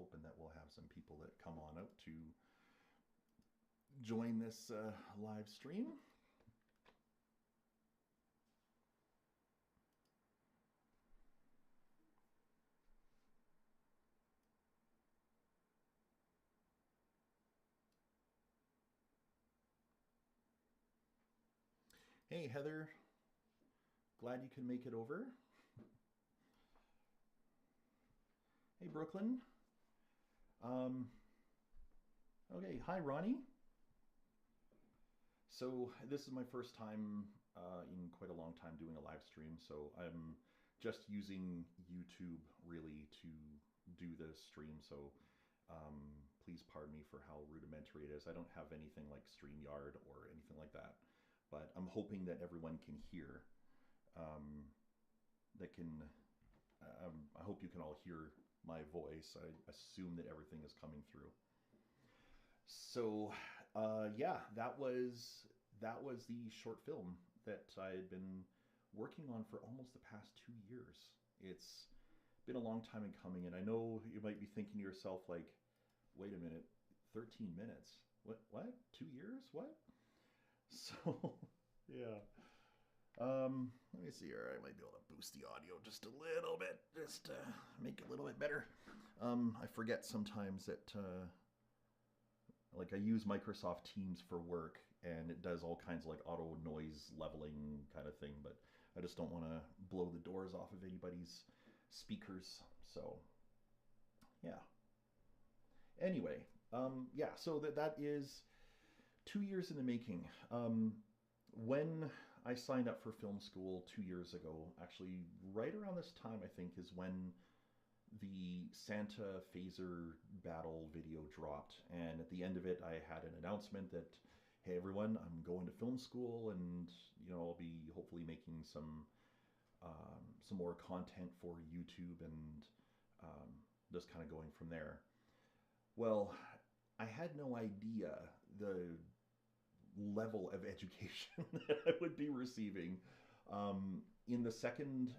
hoping that we'll have some people that come on out to join this live stream. Hey, Heather. Glad you can make it over. Hey, Brooklyn. Um, okay, hi, Ronnie. So this is my first time in quite a long time doing a live stream, so I'm just using YouTube really to do the stream. So please pardon me for how rudimentary it is. I don't have anything like StreamYard or anything like that, but I'm hoping that everyone can hear. Um, that can. I hope you can all hear my voice. I assume that everything is coming through. So, yeah, that was the short film that I had been working on for almost the past 2 years. It's been a long time in coming, and I know you might be thinking to yourself, like, wait a minute, 13 minutes? What? What? 2 years? What? So, yeah. Let me see here. I might be able to boost the audio just a little bit, just to make it a little bit better. I forget sometimes that like I use Microsoft Teams for work and it does all kinds of like auto noise leveling kind of thing, but I just don't want to blow the doors off of anybody's speakers. So, yeah. Anyway, yeah, so that is 2 years in the making. When I signed up for film school 2 years ago, actually, right around this time, I think, is when the Santa phaser battle video dropped. And at the end of it, I had an announcement that, hey, everyone, I'm going to film school and, I'll be hopefully making some more content for YouTube and just kind of going from there. Well, I had no idea the level of education that I would be receiving in the second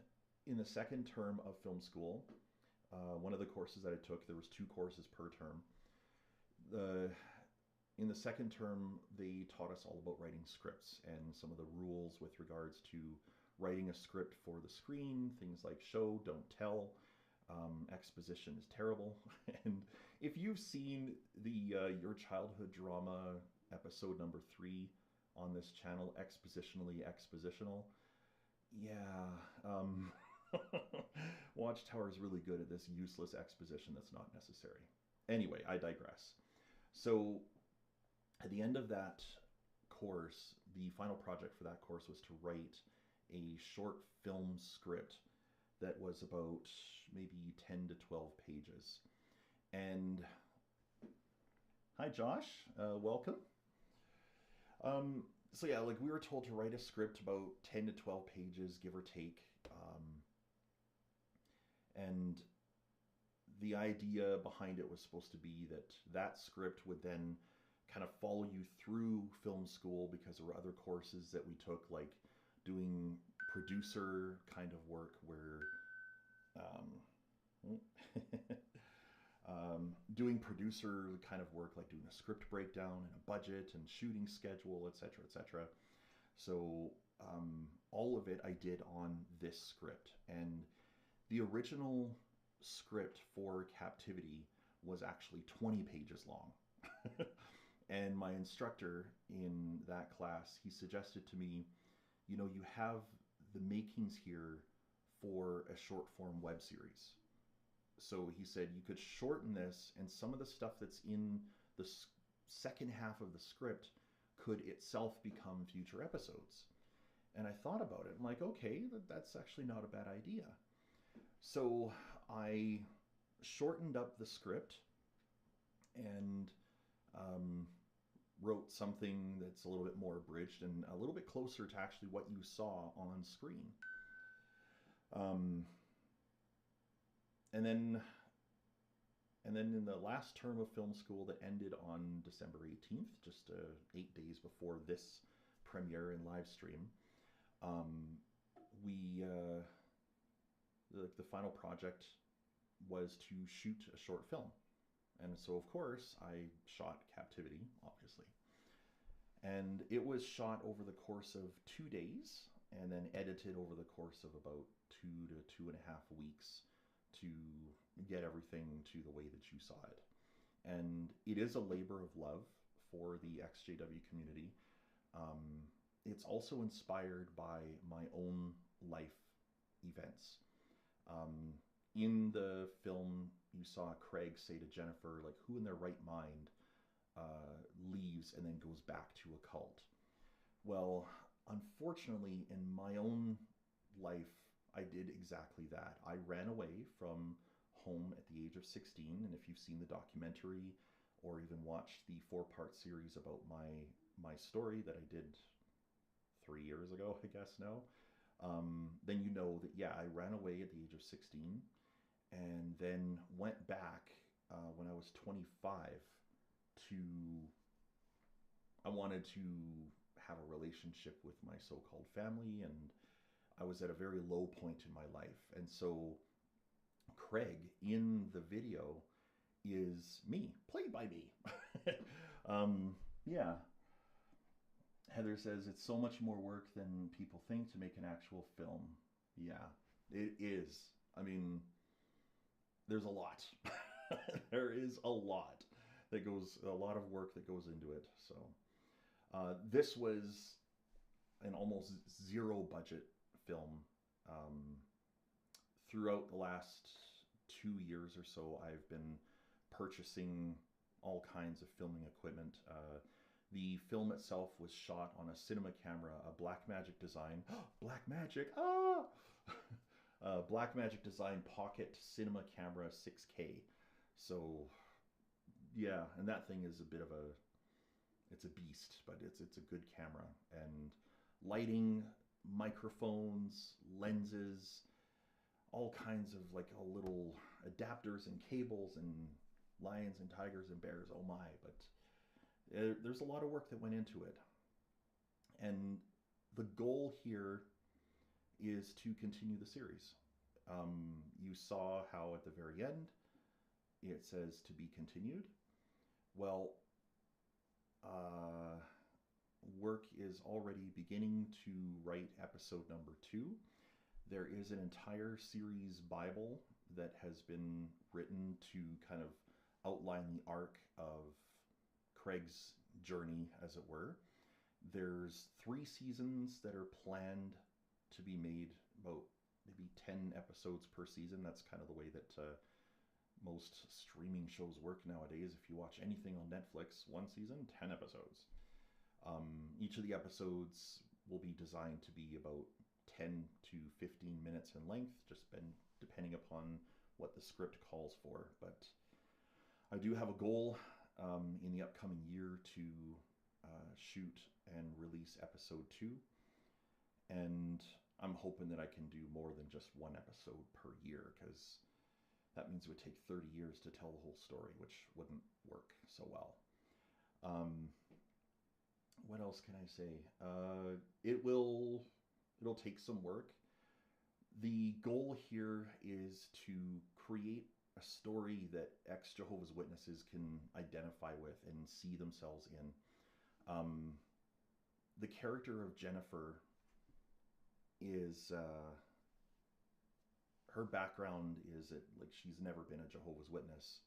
term of film school. One of the courses that I took, there was 2 courses per term. The In the second term, they taught us all about writing scripts and some of the rules with regards to writing a script for the screen, things like show, don't tell. Exposition is terrible. And if you've seen the Your Childhood Drama episode number 3 on this channel, Expositionally Expositional, yeah, Watchtower is really good at this useless exposition that's not necessary. Anyway, I digress. So, at the end of that course, the final project for that course was to write a short film script that was about maybe 10 to 12 pages. And hi, Josh. Welcome. So yeah, like we were told to write a script about 10 to 12 pages, give or take. And the idea behind it was supposed to be that that script would then kind of follow you through film school, because there were other courses that we took, like doing producer kind of work where um, doing producer kind of work, like doing a script breakdown and a budget and shooting schedule, etc., etc. So all of it I did on this script. And the original script for Captivity was actually 20 pages long. And my instructor in that class, he suggested to me, you have the makings here for a short form web series. So he said you could shorten this, and some of the stuff that's in the second half of the script could itself become future episodes. And I thought about it. I'm like, okay, that's actually not a bad idea. So I shortened up the script and um, wrote something that's a little bit more abridged and a little bit closer to actually what you saw on screen. Um, and then in the last term of film school that ended on December 18th, just 8 days before this premiere and live stream, um, we the final project was to shoot a short film. And so, of course, I shot Captivity, obviously. And it was shot over the course of 2 days and then edited over the course of about 2 to 2.5 weeks to get everything to the way that you saw it. And it is a labor of love for the XJW community. It's also inspired by my own life events. Um, in the film, you saw Craig say to Jennifer, like, who in their right mind leaves and then goes back to a cult? Well, unfortunately, in my own life, I did exactly that. I ran away from home at the age of 16, and if you've seen the documentary or even watched the four-part series about my story that I did 3 years ago, I guess now, then you know that, yeah, I ran away at the age of 16 and then went back when I was 25 to, I wanted to have a relationship with my so-called family, and I was at a very low point in my life. And so Craig in the video is me, played by me. um, yeah. Heather says it's so much more work than people think to make an actual film. Yeah, it is. I mean, there's a lot. There is a lot that goes, a lot of work that goes into it. So this was an almost zero budget film. Um, Throughout the last 2 years or so, I've been purchasing all kinds of filming equipment. The film itself was shot on a cinema camera, a Blackmagic Design. Blackmagic! Ah! Blackmagic Design Pocket Cinema Camera 6K. So, yeah, and that thing is a bit of a, it's a beast, but it's a good camera. And lighting, microphones, lenses, all kinds of like a little adapters and cables and lions and tigers and bears. Oh my! But there's a lot of work that went into it, and the goal here is to continue the series. You saw how at the very end it says to be continued. Well, uh, work is already beginning to write episode number 2. There is an entire series Bible that has been written to kind of outline the arc of Craig's journey, as it were. There's 3 seasons that are planned to be made, about maybe 10 episodes per season. That's kind of the way that most streaming shows work nowadays. If you watch anything on Netflix, 1 season, 10 episodes. Each of the episodes will be designed to be about 10 to 15 minutes in length, just depending upon what the script calls for. But I do have a goal in the upcoming year to shoot and release episode 2. And I'm hoping that I can do more than just 1 episode per year, because that means it would take 30 years to tell the whole story, which wouldn't work so well. What else can I say? It'll take some work. The goal here is to create a story that ex-Jehovah's Witnesses can identify with and see themselves in. The character of Jennifer is, her background is that, like, she's never been a Jehovah's Witness.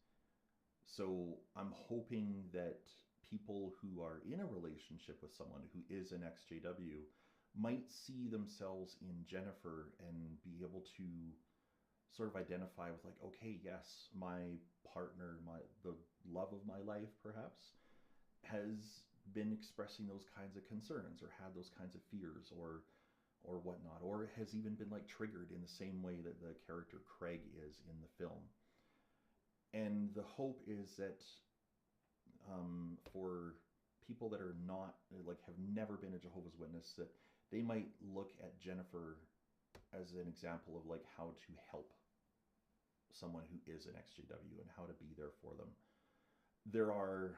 So I'm hoping that people who are in a relationship with someone who is an XJW might see themselves in Jennifer and be able to sort of identify with, like, okay, yes, my partner, the love of my life perhaps, has been expressing those kinds of concerns or had those kinds of fears or whatnot, or has even been like triggered in the same way that the character Craig is in the film. And the hope is that for people that are not, like, have never been a Jehovah's Witness, that they might look at Jennifer as an example of like how to help someone who is an XJW and how to be there for them. There are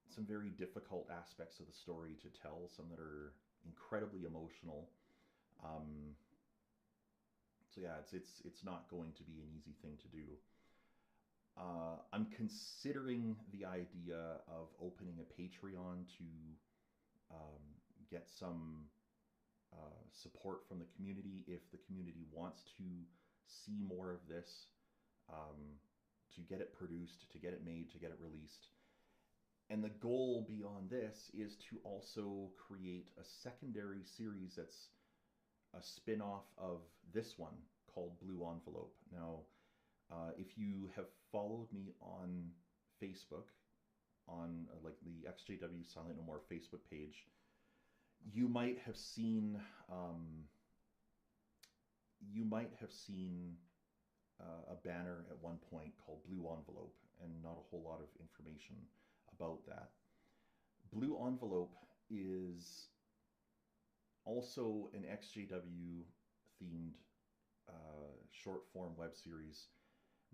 some very difficult aspects of the story to tell, some that are incredibly emotional. So yeah, it's not going to be an easy thing to do. I'm considering the idea of opening a Patreon to um, get some support from the community if the community wants to see more of this, um, to get it produced, to get it made, to get it released. And the goal beyond this is to also create a secondary series that's a spin off of this one called Blue Envelope. Now, if you have followed me on Facebook, on like the XJW Silent No More Facebook page, you might have seen um, you might have seen a banner at one point called Blue Envelope, and not a whole lot of information about that. Blue Envelope is also an XJW themed short form web series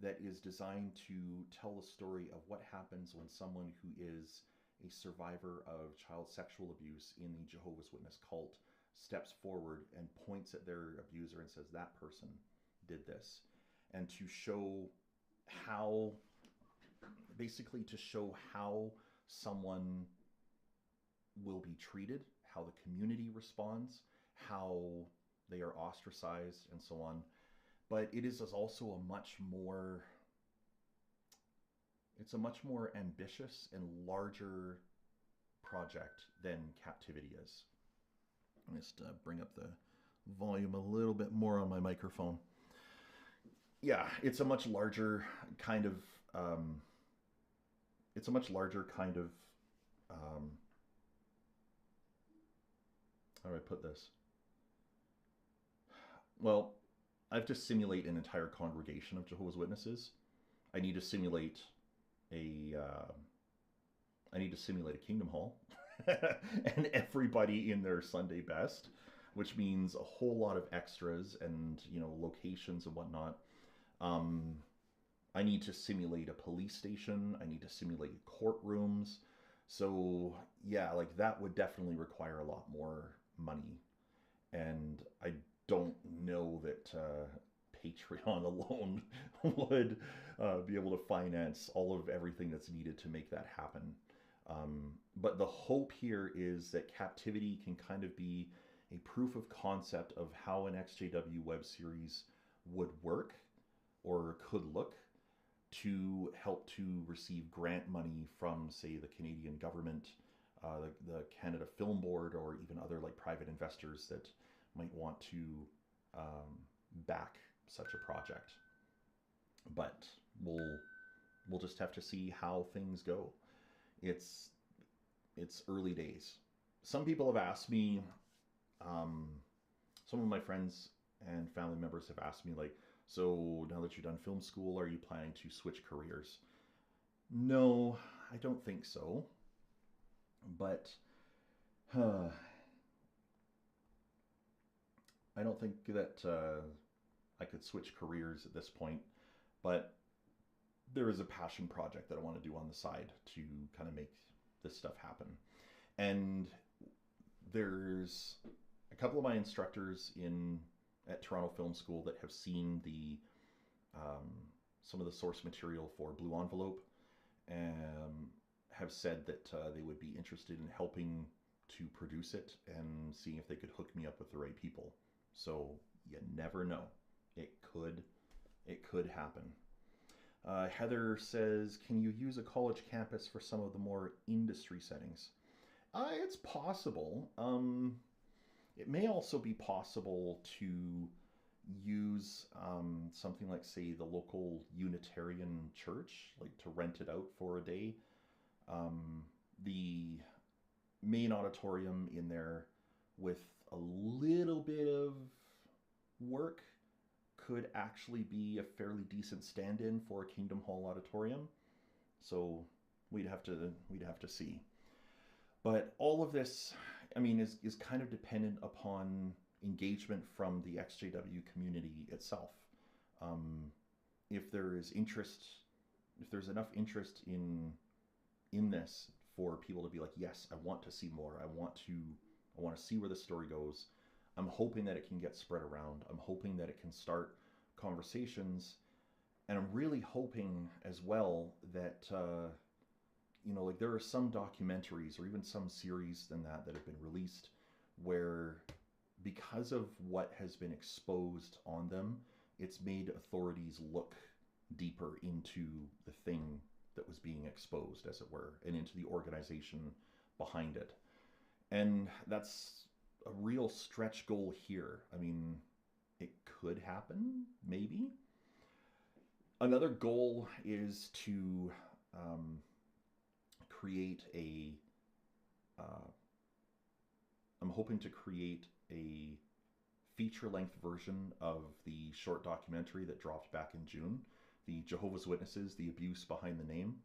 that is designed to tell the story of what happens when someone who is a survivor of child sexual abuse in the Jehovah's Witness cult steps forward and points at their abuser and says, that person did this. And to show how, basically, to show how someone will be treated, how the community responds, how they are ostracized, and so on. But it is also a much more, it's a much more ambitious and larger project than Captivity is. I'll just bring up the volume a little bit more on my microphone. Yeah, it's a much larger kind of it's a much larger kind of how do I put this? Well, I have to simulate an entire congregation of Jehovah's Witnesses. I need to simulate a I need to simulate a Kingdom Hall and everybody in their Sunday best, which means a whole lot of extras and, you know, locations and whatnot. Um, I need to simulate a police station. I need to simulate courtrooms. So yeah, like that would definitely require a lot more money, and I don't know that Patreon alone would be able to finance all of everything that's needed to make that happen. But the hope here is that Captivity can kind of be a proof of concept of how an XJW web series would work or could look, to help to receive grant money from, say, the Canadian government, the Canada Film Board, or even other like private investors that might want to back such a project. But we'll just have to see how things go. It's early days. Some people have asked me, some of my friends and family members have asked me, like, so now that you're done film school, are you planning to switch careers? No, I don't think so. But I don't think that I could switch careers at this point. But there is a passion project that I want to do on the side to kind of make this stuff happen. And there's a couple of my instructors at Toronto Film School that have seen the some of the source material for Blue Envelope, and have said that they would be interested in helping to produce it and seeing if they could hook me up with the right people. So you never know. It could happen. Heather says, can you use a college campus for some of the more industry settings? It's possible. It may also be possible to use something like, say, the local Unitarian church, like to rent it out for a day. The main auditorium in there, with a little bit of work, could actually be a fairly decent stand-in for a Kingdom Hall auditorium. So we'd have to see. But all of this, I mean, is kind of dependent upon engagement from the XJW community itself. If there is interest, if there's enough interest in this for people to be like, yes, I want to see more. I want to see where the story goes. I'm hoping that it can get spread around. I'm hoping that it can start conversations And I'm really hoping as well that like there are some documentaries or even some series than that have been released where, because of what has been exposed on them, it's made authorities look deeper into the thing that was being exposed, as it were, and into the organization behind it. And that's a real stretch goal here. I mean, it could happen, maybe. Another goal is to um, create a. Uh, I'm hoping to create a feature length version of the short documentary that dropped back in June, the Jehovah's Witnesses, The Abuse Behind the Name.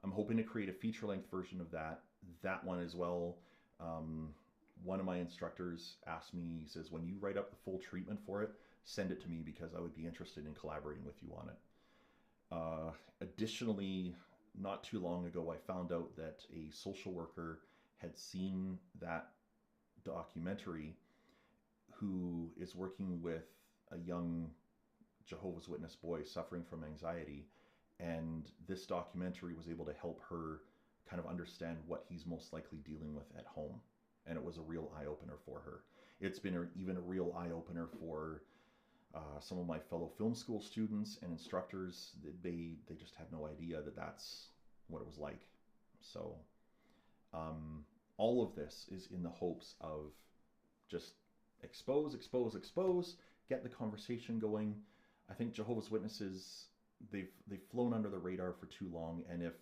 I'm hoping to create a feature length version of that one as well. Um, One of my instructors asked me, he says, when you write up the full treatment for it, send it to me because I would be interested in collaborating with you on it. Additionally, not too long ago, I found out that a social worker had seen that documentary who is working with a young Jehovah's Witness boy suffering from anxiety. And this documentary was able to help her kind of understand what he's most likely dealing with at home. And it was a real eye opener for her. It's been even a real eye opener for some of my fellow film school students and instructors. They just had no idea that that's what it was like. So all of this is in the hopes of just expose, get the conversation going. I think Jehovah's Witnesses, they've flown under the radar for too long, and if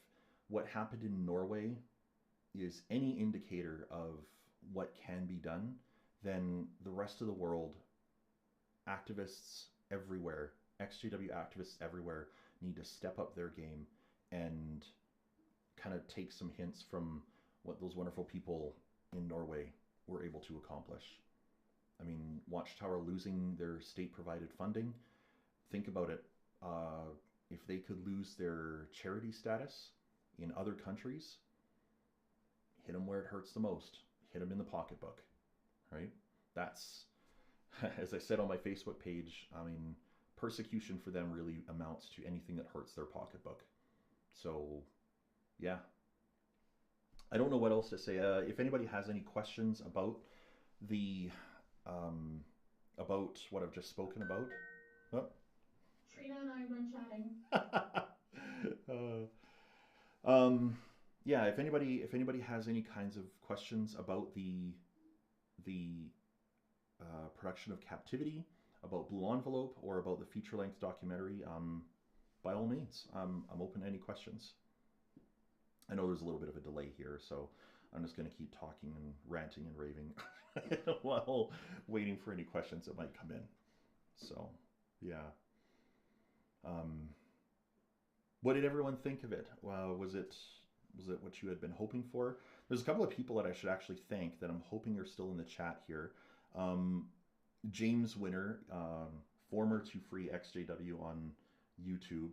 what happened in Norway is any indicator of what can be done, then the rest of the world, activists everywhere, XJW activists everywhere, need to step up their game and kind of take some hints from what those wonderful people in Norway were able to accomplish. I mean, Watchtower losing their state-provided funding. Think about it. If they could lose their charity status in other countries, hit them where it hurts the most. Hit them in the pocketbook, right? That's, as I said on my Facebook page, I mean, persecution for them really amounts to anything that hurts their pocketbook. So, yeah. I don't know what else to say. If anybody has any questions about the about what I've just spoken about. Oh. Trina and I have been chatting. Yeah, if anybody has any kinds of questions about the production of Captivity, about Blue Envelope, or about the feature length documentary, by all means, I'm open to any questions. I know there's a little bit of a delay here, so I'm just going to keep talking and ranting and raving while waiting for any questions that might come in. So, yeah. Um, what did everyone think of it? Was it what you had been hoping for? There's a couple of people that I should actually thank that I'm hoping are still in the chat here. Um, James Winner, former to free XJW on YouTube.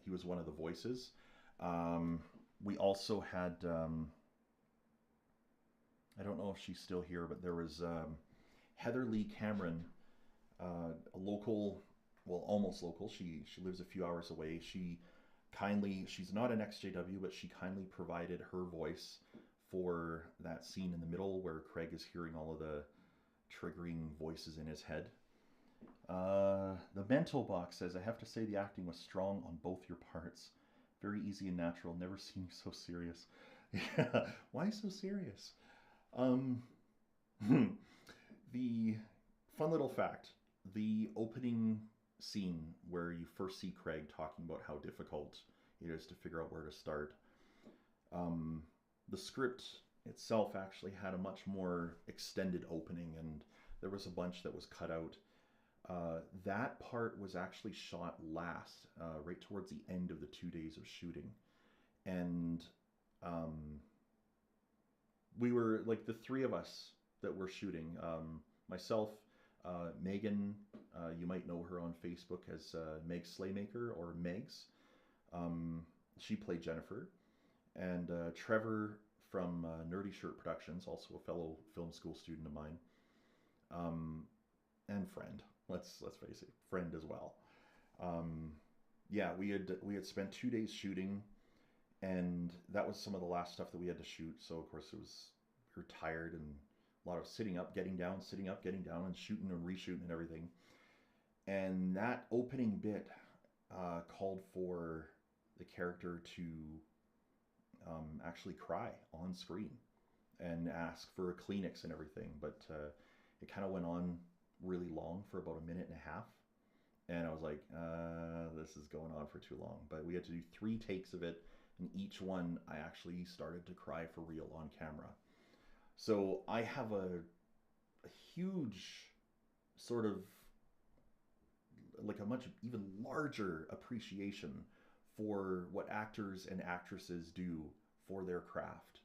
He was one of the voices. We also had, I don't know if she's still here, but there was Heather Lee Cameron, a local, well, almost local. She lives a few hours away. She's not an XJW, but she kindly provided her voice for that scene in the middle where Craig is hearing all of the triggering voices in his head. The mental box says, I have to say the acting was strong on both your parts. Very easy and natural. Never seen you so serious. Yeah, why so serious? Um, the fun little fact: the opening scene where you first see Craig talking about how difficult it is to figure out where to start. Um, the script itself actually had a much more extended opening, and there was a bunch that was cut out. That part was actually shot last, right towards the end of the 2 days of shooting. And we were like the three of us that were shooting. Myself, Megan, you might know her on Facebook as Meg Slaymaker or Megs. She played Jennifer. And Trevor from Nerdy Shirt Productions, also a fellow film school student of mine, and friend. Let's face it, friend as well. yeah, we had spent 2 days shooting, and that was some of the last stuff that we had to shoot. So of course we were tired and a lot of sitting up, getting down, and shooting and reshooting and everything. And that opening bit called for the character to actually cry on screen and ask for a Kleenex and everything. But it kind of went on really long for about a minute and a half. And I was like, this is going on for too long. But we had to do 3 takes of it. And each one, I actually started to cry for real on camera. So I have a huge sort of like a much even larger appreciation for what actors and actresses do for their craft.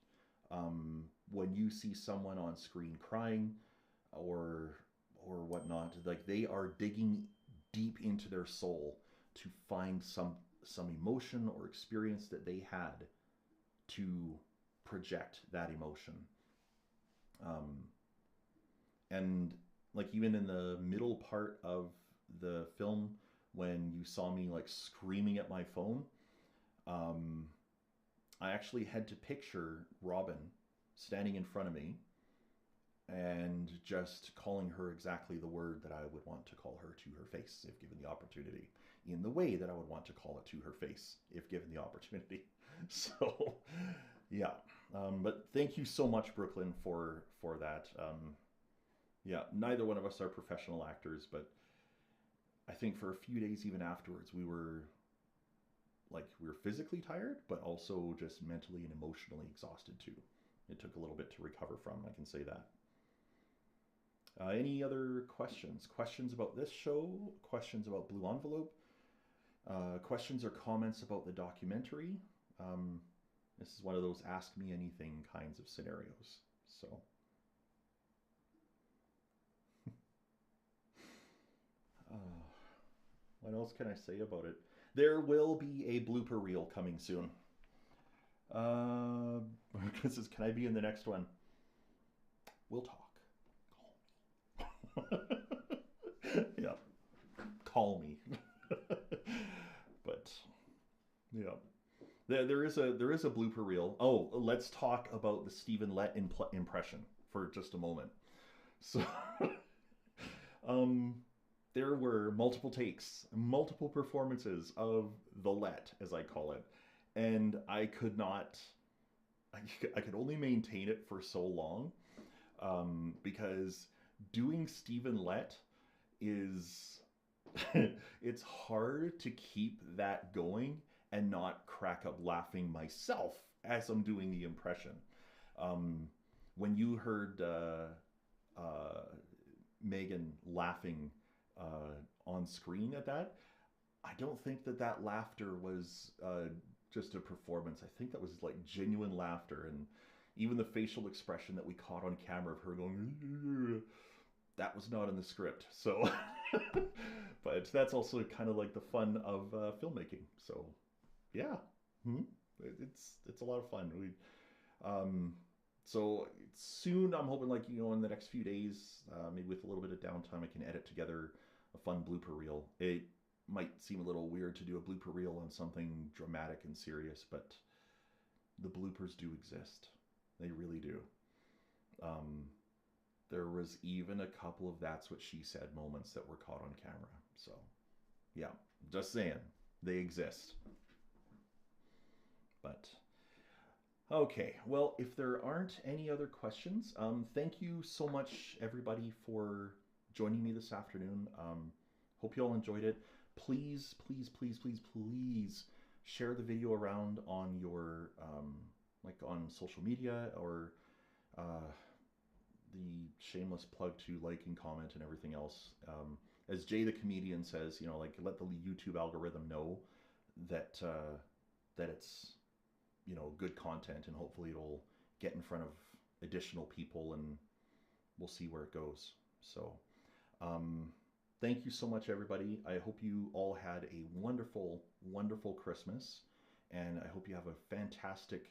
When you see someone on screen crying or whatnot, like they are digging deep into their soul to find some emotion or experience that they had to project that emotion. Um, and like even in the middle part of the film, when you saw me like screaming at my phone, um, I actually had to picture Robin standing in front of me and just calling her exactly the word that I would want to call her to her face if given the opportunity, in the way that I would want to call it to her face if given the opportunity. So, yeah. But thank you so much, Brooklyn, for that. Yeah, neither one of us are professional actors, but I think for a few days, even afterwards, we were physically tired, but also just mentally and emotionally exhausted too. It took a little bit to recover from, I can say that. Any other questions? Questions about this show? Questions about Blue Envelope? Questions or comments about the documentary? This is one of those ask me anything kinds of scenarios. So, what else can I say about it? There will be a blooper reel coming soon. This is, can I be in the next one? We'll talk. Yeah, call me. But yeah, there is a blooper reel. Oh, let's talk about the Stephen Lett impression for just a moment. So, um, there were multiple takes, multiple performances of the Let, as I call it, and I could not. I could only maintain it for so long, because doing Stephen Lett is it's hard to keep that going and not crack up laughing myself as I'm doing the impression. Um, when you heard Megan laughing on screen at that, I don't think that laughter was just a performance. I think that was like genuine laughter, and even the facial expression that we caught on camera of her going, that was not in the script. So, but that's also kind of like the fun of filmmaking. So, yeah, hmm? It's a lot of fun. So soon I'm hoping, like, in the next few days, maybe with a little bit of downtime, I can edit together a fun blooper reel. It might seem a little weird to do a blooper reel on something dramatic and serious, but the bloopers do exist. They really do. Um, there was even a couple of that's what she said moments that were caught on camera. So, yeah, just saying, they exist. But okay, well, if there aren't any other questions, thank you so much, everybody, for joining me this afternoon. Hope you all enjoyed it. Please, please, please, please, please share the video around on your, like on social media, or uh, the shameless plug to like and comment and everything else. As Jay the comedian says, like, let the YouTube algorithm know that that it's good content, and hopefully it'll get in front of additional people, and we'll see where it goes. So, thank you so much, everybody. I hope you all had a wonderful, wonderful Christmas, and I hope you have a fantastic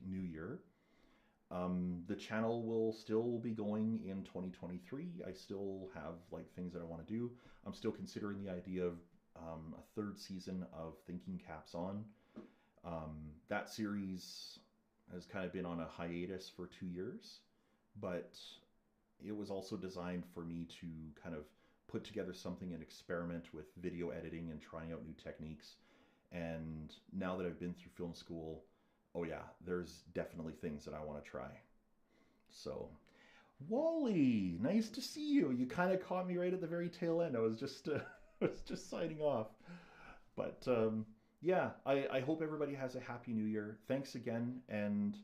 New Year. The channel will still be going in 2023. I still have like things that I want to do. I'm still considering the idea of a third season of Thinking Caps On. That series has kind of been on a hiatus for 2 years, but it was also designed for me to kind of put together something and experiment with video editing and trying out new techniques. And now that I've been through film school, oh yeah, there's definitely things that I want to try. So, Wally, nice to see you. You kind of caught me right at the very tail end. I was just I was just signing off. But yeah, I hope everybody has a happy new year. Thanks again, and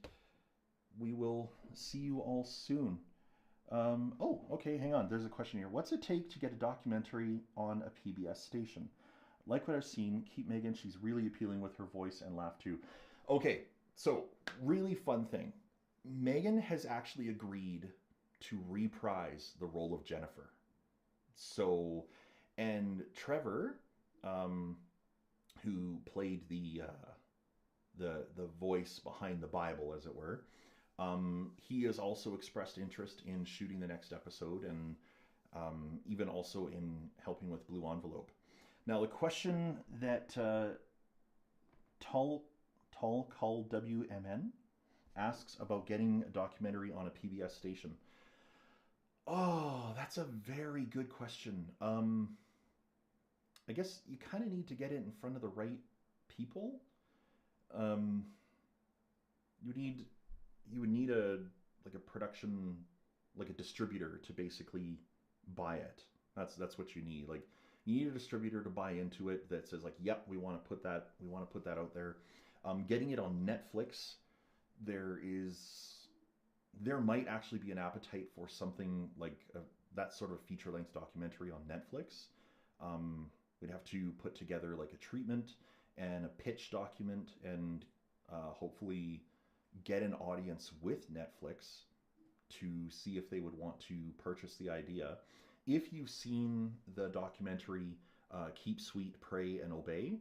we will see you all soon. Oh, okay, hang on. There's a question here. What's it take to get a documentary on a PBS station? Like what I've seen, keep Megan. She's really appealing with her voice and laugh too. Okay, so really fun thing. Megan has actually agreed to reprise the role of Jennifer. So, and Trevor, um, who played the voice behind the Bible, as it were, he has also expressed interest in shooting the next episode and even also in helping with Blue Envelope. Now, the question that Tall Call WMN asks about getting a documentary on a PBS station. Oh, that's a very good question. I guess you kind of need to get it in front of the right people. Um, you would need a like a production, like a distributor to basically buy it. That's what you need. Like you need a distributor to buy into it that says like, yep, we want to put that out there. Getting it on Netflix, there might actually be an appetite for something like that sort of feature length documentary on Netflix. We'd have to put together like a treatment and a pitch document and hopefully get an audience with Netflix to see if they would want to purchase the idea. If you've seen the documentary Keep Sweet, Pray, and Obey,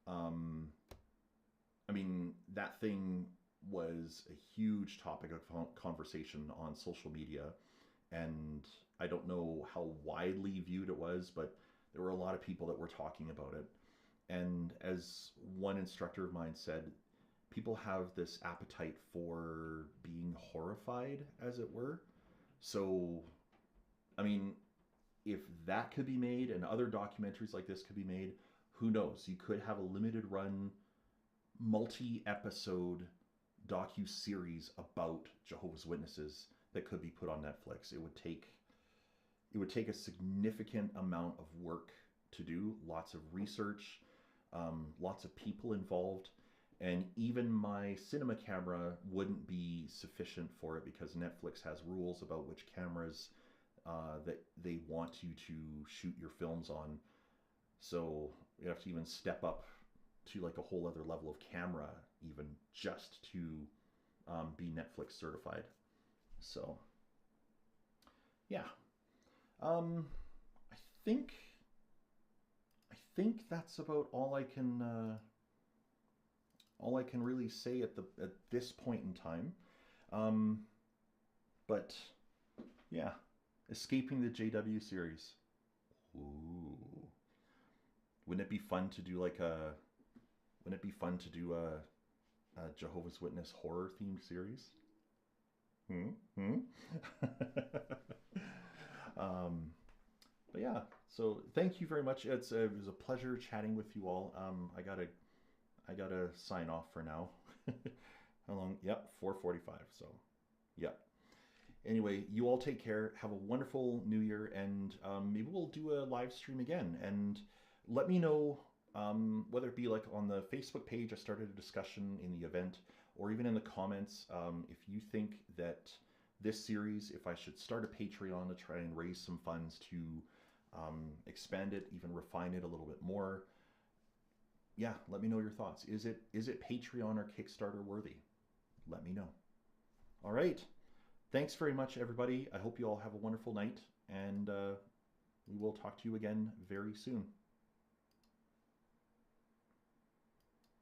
I mean, that thing was a huge topic of conversation on social media. And I don't know how widely viewed it was, but there were a lot of people that were talking about it. And as one instructor of mine said, people have this appetite for being horrified, as it were. So, I mean, if that could be made and other documentaries like this could be made, who knows? You could have a limited run, multi-episode docu-series about Jehovah's Witnesses that could be put on Netflix. It would take a significant amount of work to do, lots of research, lots of people involved, and even my cinema camera wouldn't be sufficient for it because Netflix has rules about which cameras that they want you to shoot your films on. So you have to even step up to like a whole other level of camera, even just to be Netflix certified. So, yeah. I think that's about all I can really say at this point in time. But yeah, escaping the JW series. Ooh, wouldn't it be fun to do a Jehovah's Witness horror themed series? Hmm. But yeah, so thank you very much. It was a pleasure chatting with you all. I gotta sign off for now. How long? Yep, 4:45. So, yeah. Anyway, you all take care. Have a wonderful New Year, and maybe we'll do a live stream again. And let me know whether it be like on the Facebook page. I started a discussion in the event, or even in the comments. If you think that this series, if I should start a Patreon to try and raise some funds to expand it, even refine it a little bit more. Yeah, let me know your thoughts. Is it Patreon or Kickstarter worthy? Let me know. All right. Thanks very much, everybody. I hope you all have a wonderful night, and we will talk to you again very soon.